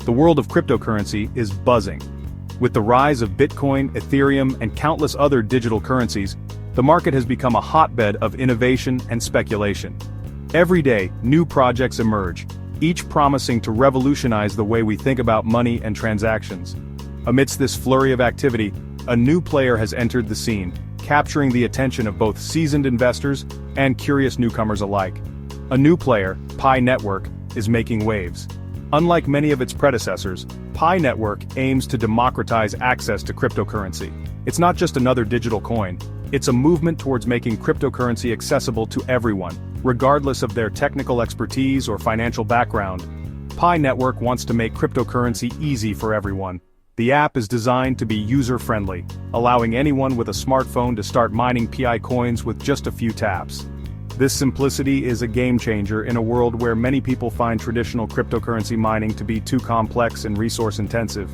the world of cryptocurrency is buzzing. With the rise of Bitcoin, Ethereum, and countless other digital currencies, the market has become a hotbed of innovation and speculation. Every day, new projects emerge, each promising to revolutionize the way we think about money and transactions. Amidst this flurry of activity, a new player has entered the scene, capturing the attention of both seasoned investors and curious newcomers alike. A new player, PiNetwork, is making waves. Unlike many of its predecessors, PiNetwork aims to democratize access to cryptocurrency. It's not just another digital coin, it's a movement towards making cryptocurrency accessible to everyone, regardless of their technical expertise or financial background. PiNetwork wants to make cryptocurrency easy for everyone. The app is designed to be user-friendly, allowing anyone with a smartphone to start mining PI coins with just a few taps. This simplicity is a game-changer in a world where many people find traditional cryptocurrency mining to be too complex and resource-intensive.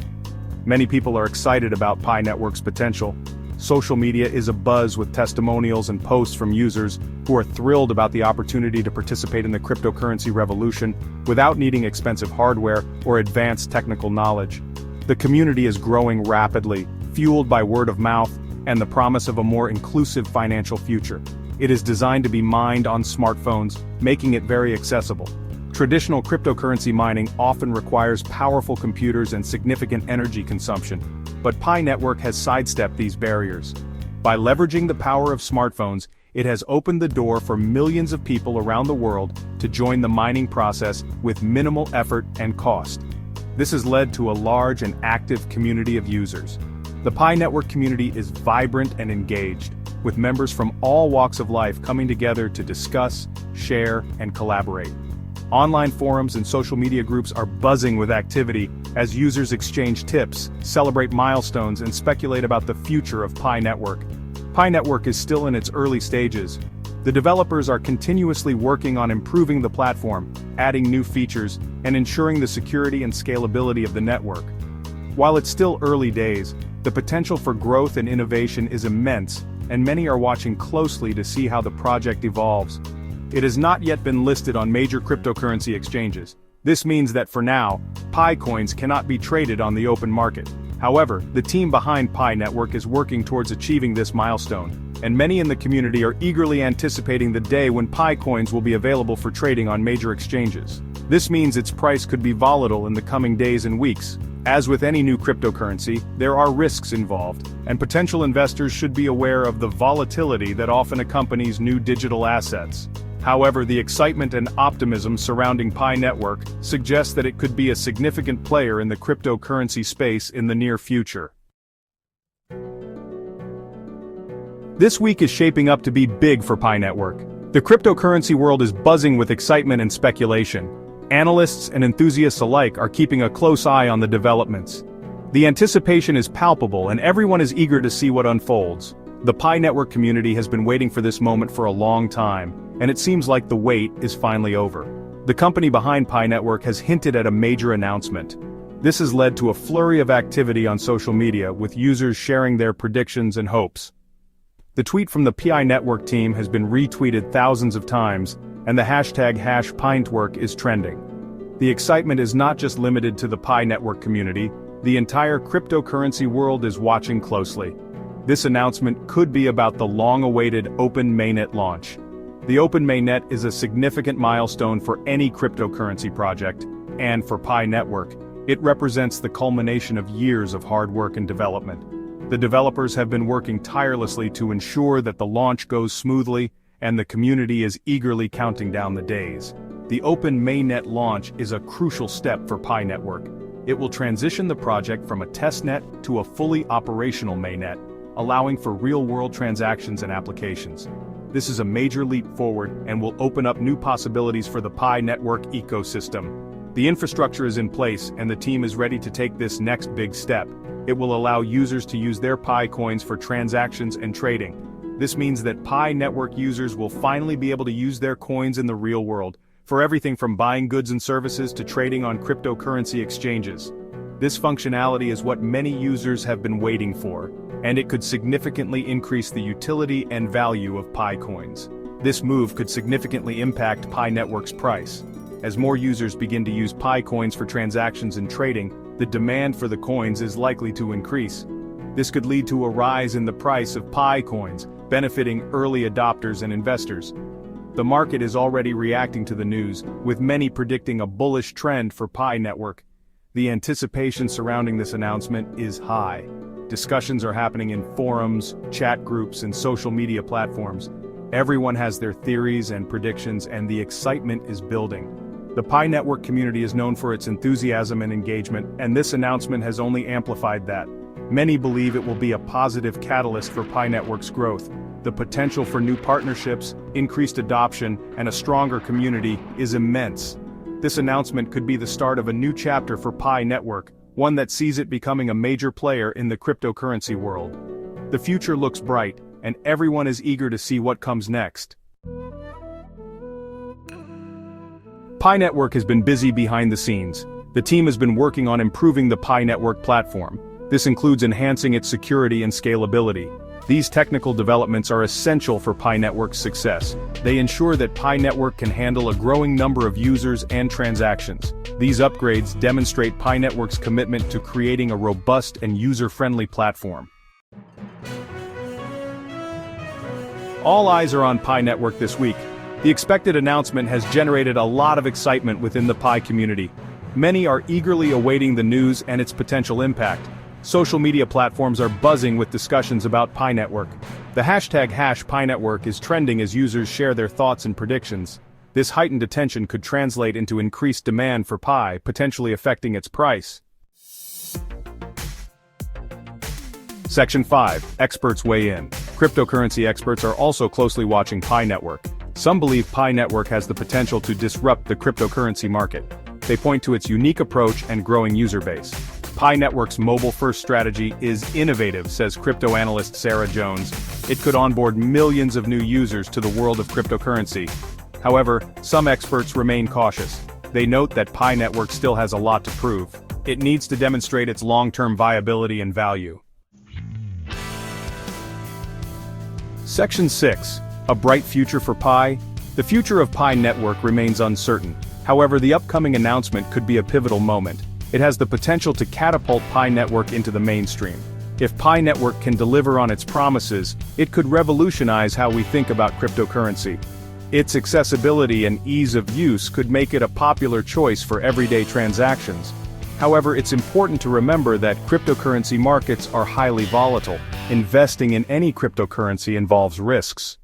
Many people are excited about PiNetwork's potential. Social media is abuzz with testimonials and posts from users who are thrilled about the opportunity to participate in the cryptocurrency revolution without needing expensive hardware or advanced technical knowledge. The community is growing rapidly, fueled by word of mouth and the promise of a more inclusive financial future. It is designed to be mined on smartphones, making it very accessible. Traditional cryptocurrency mining often requires powerful computers and significant energy consumption, but PiNetwork has sidestepped these barriers. By leveraging the power of smartphones, it has opened the door for millions of people around the world to join the mining process with minimal effort and cost. This has led to a large and active community of users. The PiNetwork community is vibrant and engaged, with members from all walks of life coming together to discuss, share, and collaborate. Online forums and social media groups are buzzing with activity as users exchange tips, celebrate milestones, and speculate about the future of PiNetwork. PiNetwork is still in its early stages. The developers are continuously working on improving the platform, adding new features, and ensuring the security and scalability of the network. While it's still early days, the potential for growth and innovation is immense, and many are watching closely to see how the project evolves. It has not yet been listed on major cryptocurrency exchanges. This means that for now, Pi coins cannot be traded on the open market. However, the team behind PiNetwork is working towards achieving this milestone, and many in the community are eagerly anticipating the day when Pi coins will be available for trading on major exchanges. This means its price could be volatile in the coming days and weeks. As with any new cryptocurrency, there are risks involved, and potential investors should be aware of the volatility that often accompanies new digital assets. However, the excitement and optimism surrounding PiNetwork suggests that it could be a significant player in the cryptocurrency space in the near future. This week is shaping up to be big for PiNetwork. The cryptocurrency world is buzzing with excitement and speculation. Analysts and enthusiasts alike are keeping a close eye on the developments. The anticipation is palpable and everyone is eager to see what unfolds. The PiNetwork community has been waiting for this moment for a long time, and it seems like the wait is finally over. The company behind PiNetwork has hinted at a major announcement. This has led to a flurry of activity on social media, with users sharing their predictions and hopes. The tweet from the PiNetwork team has been retweeted thousands of times, and the hashtag #PiNetwork is trending. The excitement is not just limited to the PiNetwork community, the entire cryptocurrency world is watching closely. This announcement could be about the long-awaited Open Mainnet launch. The Open Mainnet is a significant milestone for any cryptocurrency project, and for PiNetwork, it represents the culmination of years of hard work and development. The developers have been working tirelessly to ensure that the launch goes smoothly, and the community is eagerly counting down the days. The Open Mainnet launch is a crucial step for PiNetwork. It will transition the project from a testnet to a fully operational mainnet, allowing for real-world transactions and applications. This is a major leap forward and will open up new possibilities for the PiNetwork ecosystem. The infrastructure is in place and the team is ready to take this next big step. It will allow users to use their Pi coins for transactions and trading. This means that PiNetwork users will finally be able to use their coins in the real world, for everything from buying goods and services to trading on cryptocurrency exchanges. This functionality is what many users have been waiting for, and it could significantly increase the utility and value of Pi coins. This move could significantly impact PiNetwork's price. As more users begin to use Pi coins for transactions and trading, the demand for the coins is likely to increase. This could lead to a rise in the price of Pi coins, benefiting early adopters and investors. The market is already reacting to the news, with many predicting a bullish trend for PiNetwork. The anticipation surrounding this announcement is high. Discussions are happening in forums, chat groups, and social media platforms. Everyone has their theories and predictions, and the excitement is building. The PiNetwork community is known for its enthusiasm and engagement, and this announcement has only amplified that. Many believe it will be a positive catalyst for PiNetwork's growth. The potential for new partnerships, increased adoption, and a stronger community is immense. This announcement could be the start of a new chapter for PiNetwork, one that sees it becoming a major player in the cryptocurrency world. The future looks bright, and everyone is eager to see what comes next. PiNetwork has been busy behind the scenes. The team has been working on improving the PiNetwork platform. This includes enhancing its security and scalability. These technical developments are essential for PiNetwork's success. They ensure that PiNetwork can handle a growing number of users and transactions. These upgrades demonstrate PiNetwork's commitment to creating a robust and user-friendly platform. All eyes are on PiNetwork this week. The expected announcement has generated a lot of excitement within the Pi community. Many are eagerly awaiting the news and its potential impact. Social media platforms are buzzing with discussions about PiNetwork. The hashtag #PiNetwork is trending as users share their thoughts and predictions. This heightened attention could translate into increased demand for Pi, potentially affecting its price. Section 5. Experts weigh in. Cryptocurrency experts are also closely watching PiNetwork. Some believe PiNetwork has the potential to disrupt the cryptocurrency market. They point to its unique approach and growing user base. PiNetwork's mobile-first strategy is innovative, says crypto analyst Sarah Jones. It could onboard millions of new users to the world of cryptocurrency. However, some experts remain cautious. They note that PiNetwork still has a lot to prove. It needs to demonstrate its long-term viability and value. Section 6. A bright future for Pi? The future of PiNetwork remains uncertain. However, the upcoming announcement could be a pivotal moment. It has the potential to catapult PiNetwork into the mainstream. If PiNetwork can deliver on its promises, it could revolutionize how we think about cryptocurrency. Its accessibility and ease of use could make it a popular choice for everyday transactions. However, it's important to remember that cryptocurrency markets are highly volatile. Investing in any cryptocurrency involves risks.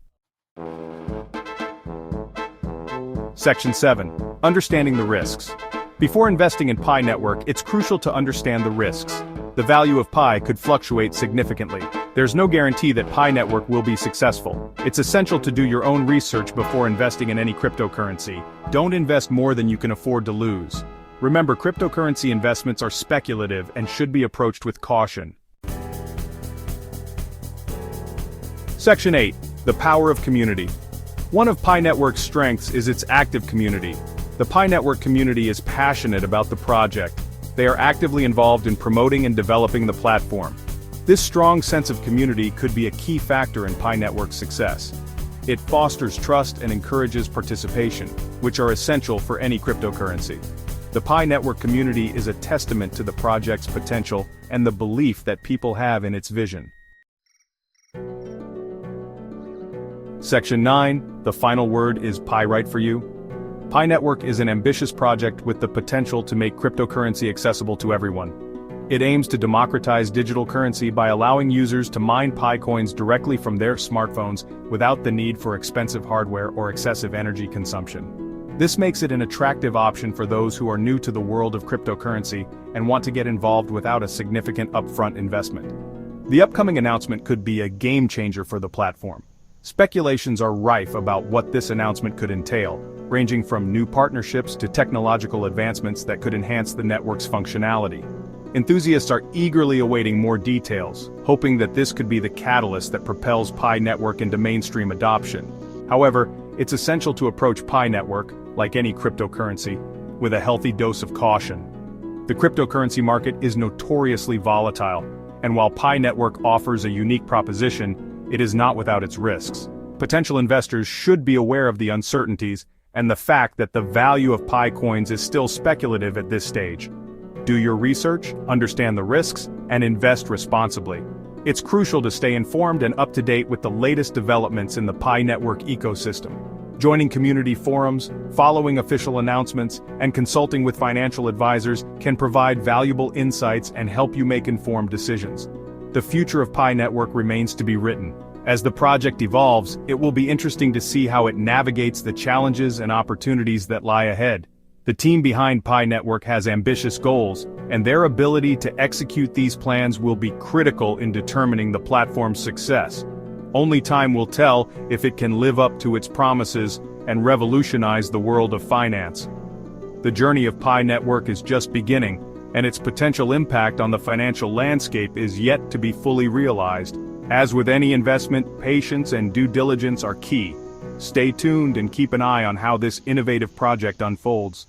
Section 7. Understanding the risks. Before investing in PiNetwork, it's crucial to understand the risks. The value of Pi could fluctuate significantly. There's no guarantee that PiNetwork will be successful. It's essential to do your own research before investing in any cryptocurrency. Don't invest more than you can afford to lose. Remember, cryptocurrency investments are speculative and should be approached with caution. Section 8. The power of community. One of PiNetwork's strengths is its active community. The PiNetwork community is passionate about the project. They are actively involved in promoting and developing the platform. This strong sense of community could be a key factor in PiNetwork's success. It fosters trust and encourages participation, which are essential for any cryptocurrency. The PiNetwork community is a testament to the project's potential and the belief that people have in its vision. Section 9. The final word is Pi right for you? PiNetwork is an ambitious project with the potential to make cryptocurrency accessible to everyone. It aims to democratize digital currency by allowing users to mine Pi coins directly from their smartphones without the need for expensive hardware or excessive energy consumption. This makes it an attractive option for those who are new to the world of cryptocurrency and want to get involved without a significant upfront investment. The upcoming announcement could be a game changer for the platform. Speculations are rife about what this announcement could entail, ranging from new partnerships to technological advancements that could enhance the network's functionality. Enthusiasts are eagerly awaiting more details, hoping that this could be the catalyst that propels PiNetwork into mainstream adoption. However, it's essential to approach PiNetwork, like any cryptocurrency, with a healthy dose of caution. The cryptocurrency market is notoriously volatile, and while PiNetwork offers a unique proposition, it is not without its risks. Potential investors should be aware of the uncertainties and the fact that the value of Pi coins is still speculative at this stage. Do your research, understand the risks, and invest responsibly. It's crucial to stay informed and up to date with the latest developments in the PiNetwork ecosystem. Joining community forums, following official announcements, and consulting with financial advisors can provide valuable insights and help you make informed decisions. The future of PiNetwork remains to be written. As the project evolves, it will be interesting to see how it navigates the challenges and opportunities that lie ahead. The team behind PiNetwork has ambitious goals, and their ability to execute these plans will be critical in determining the platform's success. Only time will tell if it can live up to its promises and revolutionize the world of finance. The journey of PiNetwork is just beginning, and its potential impact on the financial landscape is yet to be fully realized. As with any investment, patience and due diligence are key. Stay tuned and keep an eye on how this innovative project unfolds.